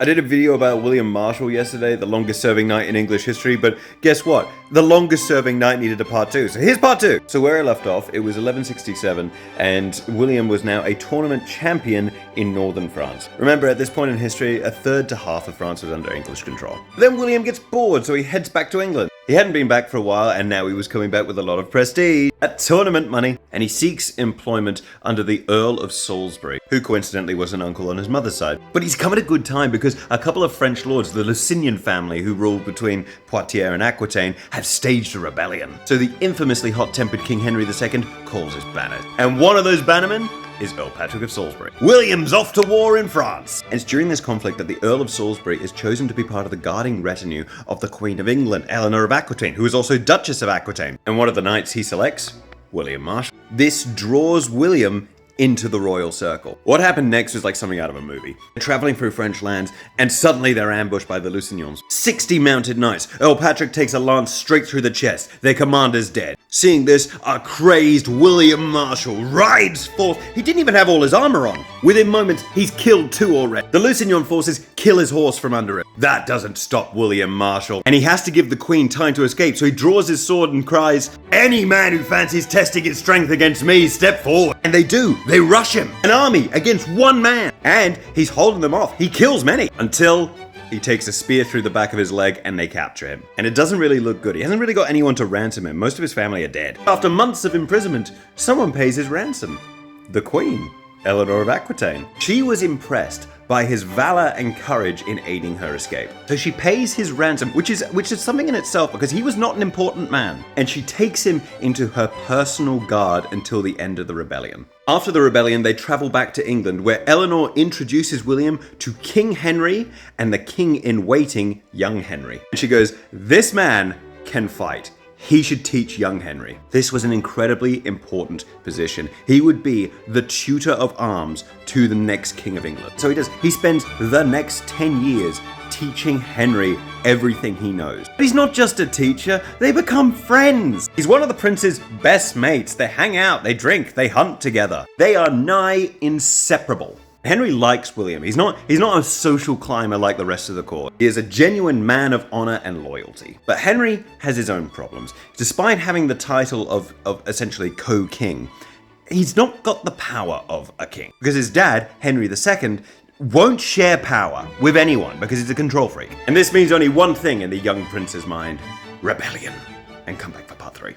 I did a video about William Marshal yesterday, the longest serving knight in English history, but guess what? The longest serving knight needed a part 2, so here's part 2! So where I left off, it was 1167, and William was now a tournament champion in northern France. Remember, at this point in history, a third to half of France was under English control. Then William gets bored, so he heads back to England. He hadn't been back for a while, and now he was coming back with a lot of prestige, tournament money, and he seeks employment under the Earl of Salisbury, who coincidentally was an uncle on his mother's side. But he's come at a good time because a couple of French lords, the Lusignan family who ruled between Poitiers and Aquitaine, have staged a rebellion. So the infamously hot-tempered King Henry II calls his banners. And one of those bannermen is Earl Patrick of Salisbury. William's off to war in France! And it's during this conflict that the Earl of Salisbury is chosen to be part of the guarding retinue of the Queen of England, Eleanor of Aquitaine, who is also Duchess of Aquitaine. And one of the knights he selects? William Marshal. This draws William into the royal circle. What happened next was like something out of a movie. They're traveling through French lands, and suddenly they're ambushed by the Lusignans. 60 mounted knights. Earl Patrick takes a lance straight through the chest. Their commander's dead. Seeing this, a crazed William Marshal rides forth. He didn't even have all his armor on. Within moments, he's killed 2 already. The Lusignan forces kill his horse from under him. That doesn't stop William Marshal, and he has to give the Queen time to escape, so he draws his sword and cries, "Any man who fancies testing his strength against me, step forward." And they do. They rush him. An army against one man. And he's holding them off. He kills many until he takes a spear through the back of his leg and they capture him. And it doesn't really look good. He hasn't really got anyone to ransom him. Most of his family are dead. After months of imprisonment, someone pays his ransom. The Queen, Eleanor of Aquitaine. She was impressed by his valor and courage in aiding her escape. So she pays his ransom, which is something in itself because he was not an important man. And she takes him into her personal guard until the end of the rebellion. After the rebellion, they travel back to England, where Eleanor introduces William to King Henry and the king-in-waiting, young Henry. And she goes, "This man can fight. He should teach young Henry." This was an incredibly important position. He would be the tutor of arms to the next king of England. So he does. He spends the next 10 years teaching Henry everything he knows. But he's not just a teacher, they become friends. He's one of the prince's best mates. They hang out, they drink, they hunt together. They are nigh inseparable. Henry likes William. He's not a social climber like the rest of the court. He is a genuine man of honor and loyalty. But Henry has his own problems. Despite having the title of essentially co-king, he's not got the power of a king. Because his dad, Henry II, won't share power with anyone because he's a control freak. And this means only one thing in the young prince's mind: rebellion. And come back for part 3.